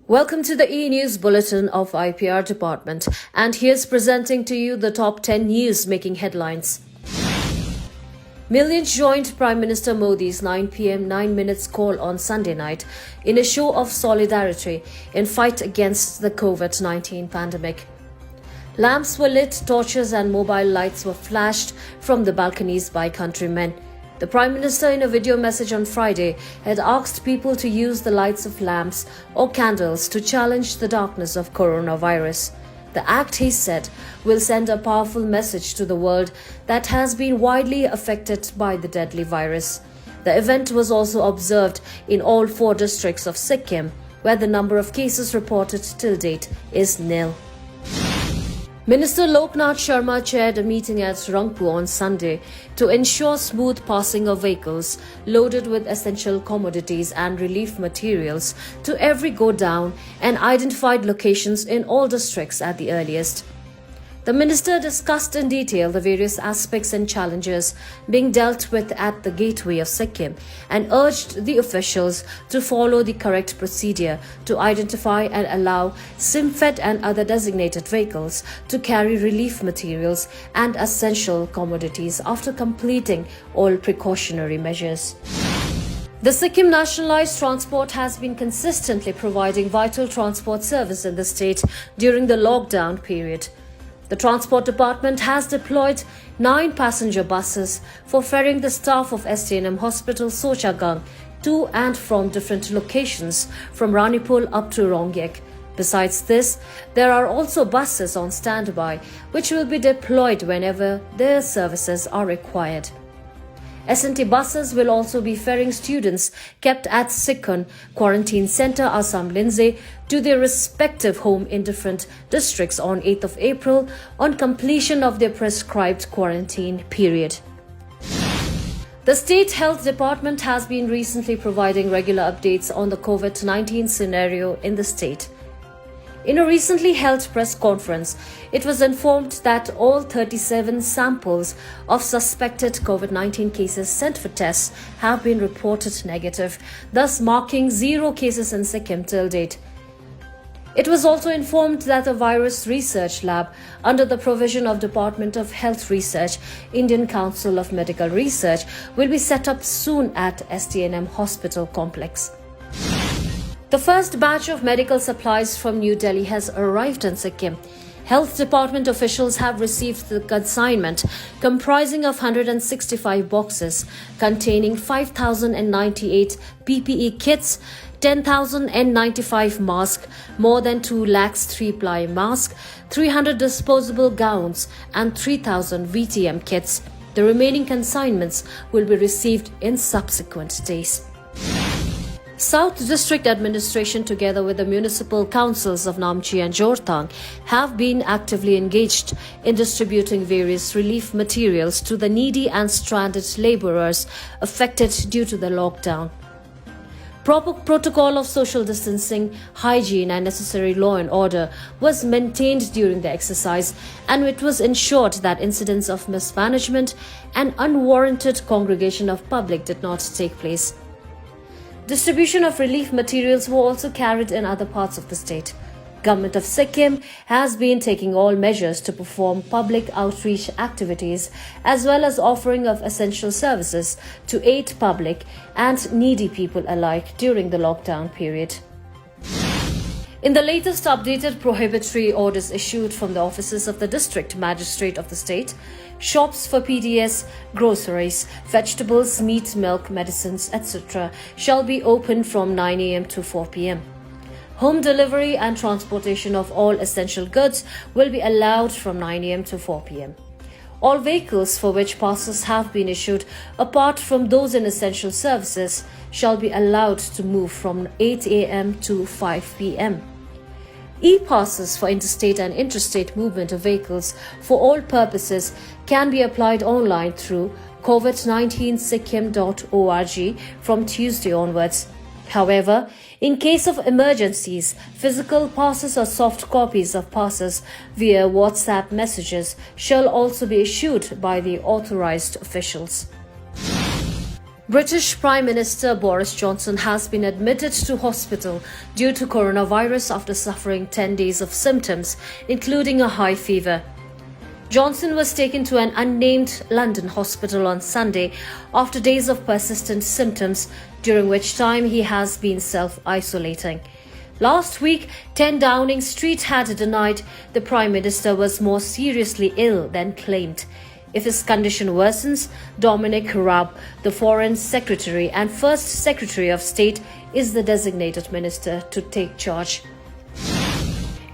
Welcome to the E-News Bulletin of IPR Department, and here's presenting to you the top 10 news making headlines. Millions joined Prime Minister Modi's 9 p.m. 9 minutes call on Sunday night in a show of solidarity in fight against the COVID-19 pandemic. Lamps were lit, torches and mobile lights were flashed from the balconies by countrymen. The Prime Minister, in a video message on Friday, had asked people to use the lights of lamps or candles to challenge the darkness of coronavirus. The act, he said, will send a powerful message to the world that has been widely affected by the deadly virus. The event was also observed in all 4 districts of Sikkim, where the number of cases reported till date is nil. Minister Loknath Sharma chaired a meeting at Rangpur on Sunday to ensure smooth passing of vehicles loaded with essential commodities and relief materials to every go-down and identified locations in all districts at the earliest. The minister discussed in detail the various aspects and challenges being dealt with at the gateway of Sikkim and urged the officials to follow the correct procedure to identify and allow SIMFED and other designated vehicles to carry relief materials and essential commodities after completing all precautionary measures. The Sikkim Nationalised Transport has been consistently providing vital transport service in the state during the lockdown period. The Transport Department has deployed 9 passenger buses for ferrying the staff of STNM Hospital Sochagang to and from different locations from Ranipul up to Rongyek. Besides this, there are also buses on standby which will be deployed whenever their services are required. S&T buses will also be ferrying students kept at Sikkun Quarantine Centre Assam Lindsay to their respective home in different districts on 8th of April on completion of their prescribed quarantine period. The State Health Department has been recently providing regular updates on the COVID-19 scenario in the state. In a recently held press conference, it was informed that all 37 samples of suspected COVID-19 cases sent for tests have been reported negative, thus marking 0 cases in Sikkim till date. It was also informed that a virus research lab under the provision of Department of Health Research, Indian Council of Medical Research, will be set up soon at STNM Hospital Complex. The first batch of medical supplies from New Delhi has arrived in Sikkim. Health Department officials have received the consignment comprising of 165 boxes containing 5,098 PPE kits, 10,095 masks, more than 2 lakhs 3-ply masks, 300 disposable gowns and 3,000 VTM kits. The remaining consignments will be received in subsequent days. South District Administration, together with the municipal councils of Namchi and Jorthang, have been actively engaged in distributing various relief materials to the needy and stranded labourers affected due to the lockdown. Proper protocol of social distancing, hygiene and necessary law and order was maintained during the exercise, and it was ensured that incidents of mismanagement and unwarranted congregation of public did not take place. Distribution of relief materials were also carried in other parts of the state. Government of Sikkim has been taking all measures to perform public outreach activities as well as offering of essential services to aid public and needy people alike during the lockdown period. In the latest updated prohibitory orders issued from the offices of the District Magistrate of the state, shops for PDS, groceries, vegetables, meat, milk, medicines, etc. shall be open from 9 a.m. to 4 p.m. Home delivery and transportation of all essential goods will be allowed from 9 a.m. to 4 p.m. All vehicles for which passes have been issued, apart from those in essential services, shall be allowed to move from 8 a.m. to 5 p.m. E-passes for interstate and interstate movement of vehicles for all purposes can be applied online through covid19sikkim.org from Tuesday onwards. However, in case of emergencies, physical passes or soft copies of passes via WhatsApp messages shall also be issued by the authorized officials. British Prime Minister Boris Johnson has been admitted to hospital due to coronavirus after suffering 10 days of symptoms, including a high fever. Johnson was taken to an unnamed London hospital on Sunday after days of persistent symptoms, during which time he has been self-isolating. Last week, 10 Downing Street had denied the Prime Minister was more seriously ill than claimed. If his condition worsens, Dominic Raab, the Foreign Secretary and First Secretary of State, is the designated minister to take charge.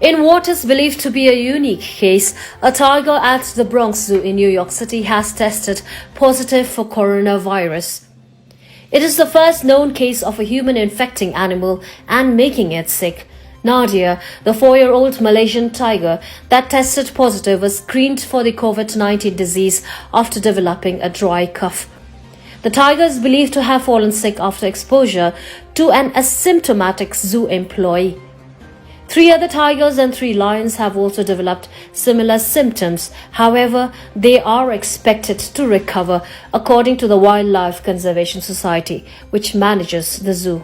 In what is believed to be a unique case, a tiger at the Bronx Zoo in New York City has tested positive for coronavirus. It is the first known case of a human infecting animal and making it sick. Nadia, the 4-year-old Malaysian tiger that tested positive, was screened for the COVID-19 disease after developing a dry cough. The tiger is believed to have fallen sick after exposure to an asymptomatic zoo employee. 3 other tigers and 3 lions have also developed similar symptoms. However, they are expected to recover, according to the Wildlife Conservation Society, which manages the zoo.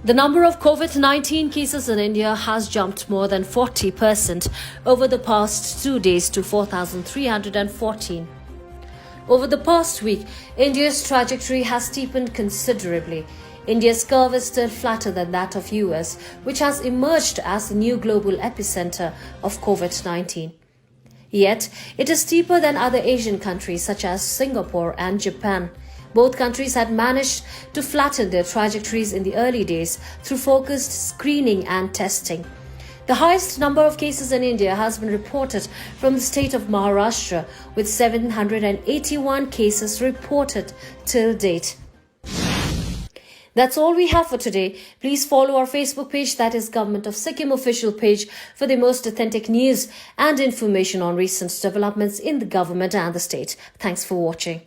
The number of COVID-19 cases in India has jumped more than 40% over the past 2 days to 4,314. Over the past week, India's trajectory has steepened considerably. India's curve is still flatter than that of US, which has emerged as the new global epicenter of COVID-19. Yet, it is steeper than other Asian countries such as Singapore and Japan. Both countries had managed to flatten their trajectories in the early days through focused screening and testing. The highest number of cases in India has been reported from the state of Maharashtra, with 781 cases reported till date. That's all we have for today. Please follow our Facebook page, that is Government of Sikkim official page, for the most authentic news and information on recent developments in the government and the state. Thanks for watching.